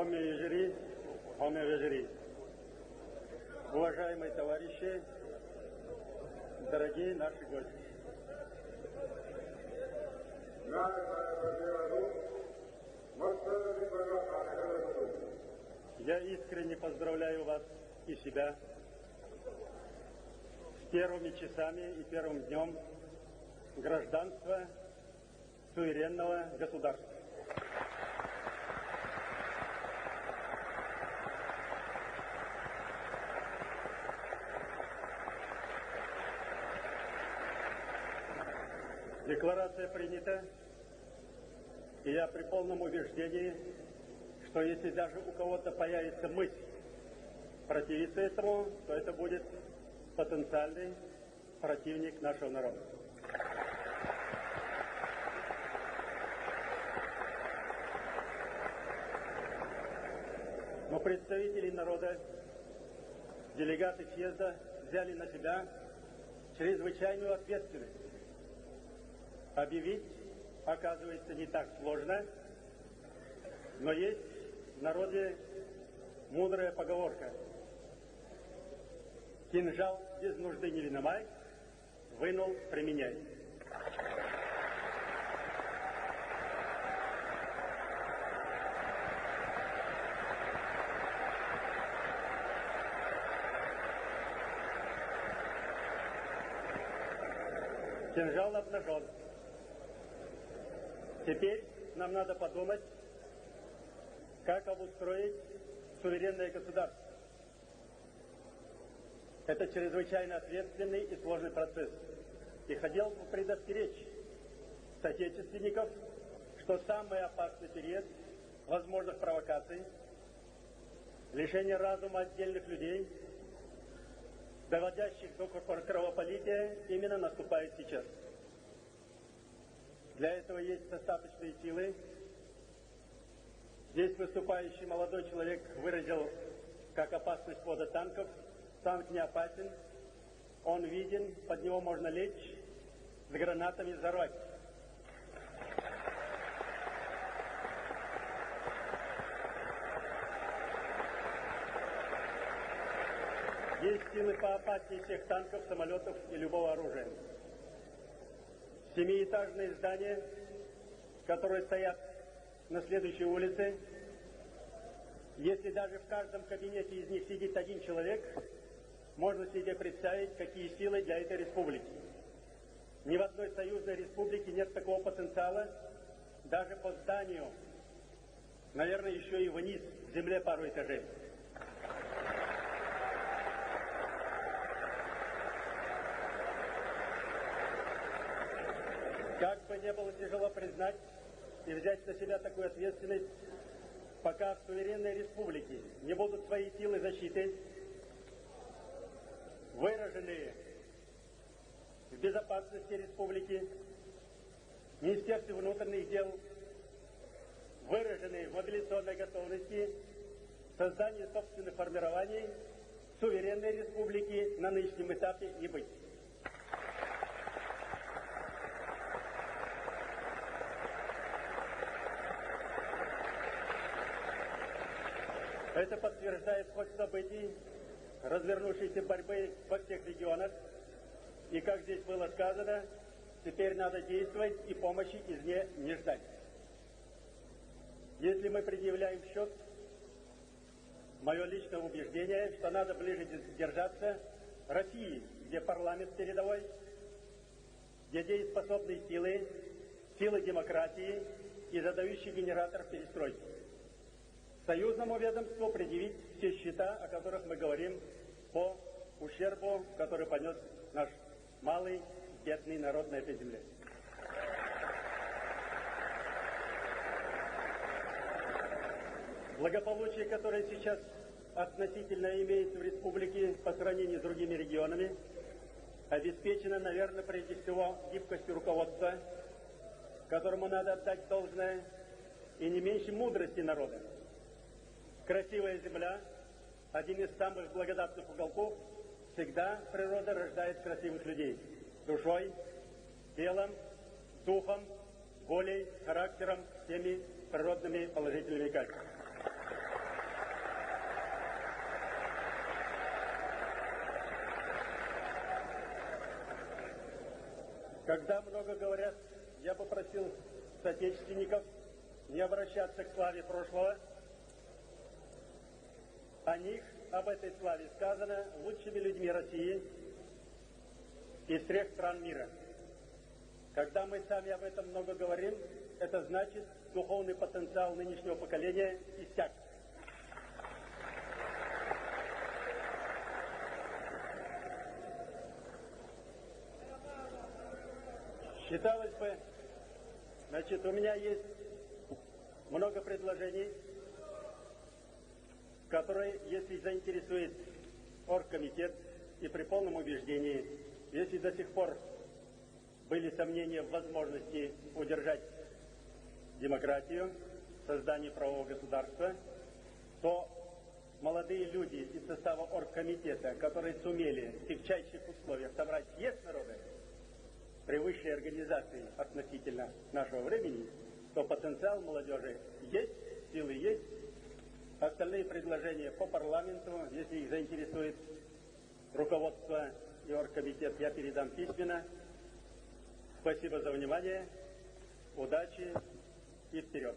Омежери, омежери. Уважаемые товарищи, дорогие наши гости. Я искренне поздравляю вас и себя с первыми часами и первым днем гражданства суверенного государства. Декларация принята, и я при полном убеждении, что если даже у кого-то появится мысль противиться этому, то это будет потенциальный противник нашего народа. Но представители народа, делегаты съезда взяли на себя чрезвычайную ответственность. Объявить, оказывается, не так сложно, но есть в народе мудрая поговорка: кинжал без нужды не виноват, вынул, применяй. Кинжал обнажен. Теперь нам надо подумать, как обустроить суверенное государство. Это чрезвычайно ответственный и сложный процесс. И хотел бы предостеречь соотечественников, что самый опасный период возможных провокаций, лишения разума отдельных людей, доводящих до кровопролития, именно наступает сейчас. Для этого есть достаточные силы. Здесь выступающий молодой человек выразил как опасность ввода танков. Танк не опасен, он виден, под него можно лечь, с гранатами взорвать. Есть силы поопаснее всех танков, самолетов и любого оружия. Семиэтажные здания, которые стоят на следующей улице, если даже в каждом кабинете из них сидит один человек, можно себе представить, какие силы для этой республики. Ни в одной союзной республике нет такого потенциала, даже по зданию, наверное, еще и вниз, в земле пару этажей. Как бы не было тяжело признать и взять на себя такую ответственность, пока в суверенной республике не будут свои силы защиты, выраженные в безопасности республики, Министерстве внутренних дел, выраженные в мобилизационной готовности, созданию собственных формирований, суверенной республики на нынешнем этапе не быть. Это подтверждает ход событий, развернувшейся борьбы во всех регионах. И, как здесь было сказано, теперь надо действовать и помощи извне не ждать. Если мы предъявляем счет, мое личное убеждение, что надо ближе держаться России, где парламент передовой, где дееспособные силы, силы демократии и задающий генератор перестройки. Союзному ведомству предъявить все счета, о которых мы говорим, по ущербу, который понес наш малый, бедный народ на этой земле. Благополучие, которое сейчас относительно имеется в республике по сравнению с другими регионами, обеспечено, наверное, прежде всего гибкостью руководства, которому надо отдать должное, и не меньше мудрости народа. Красивая земля, один из самых благодатных уголков, всегда природа рождает красивых людей. Душой, телом, духом, волей, характером, всеми природными положительными качествами. Когда много говорят, я бы просил соотечественников не обращаться к славе прошлого. О них, об этой славе сказано лучшими людьми России из всех стран мира. Когда мы сами об этом много говорим, это значит, духовный потенциал нынешнего поколения иссяк. Считалось бы, значит, у меня есть много предложений, которые, если заинтересует оргкомитет, и при полном убеждении, если до сих пор были сомнения в возможности удержать демократию, создание правового государства, то молодые люди из состава оргкомитета, которые сумели в тягчайших условиях собрать съезд народа при высшей организации относительно нашего времени, то потенциал молодежи есть, силы есть. Остальные предложения по парламенту, если их заинтересует руководство и оргкомитет, я передам письменно. Спасибо за внимание, удачи и вперед!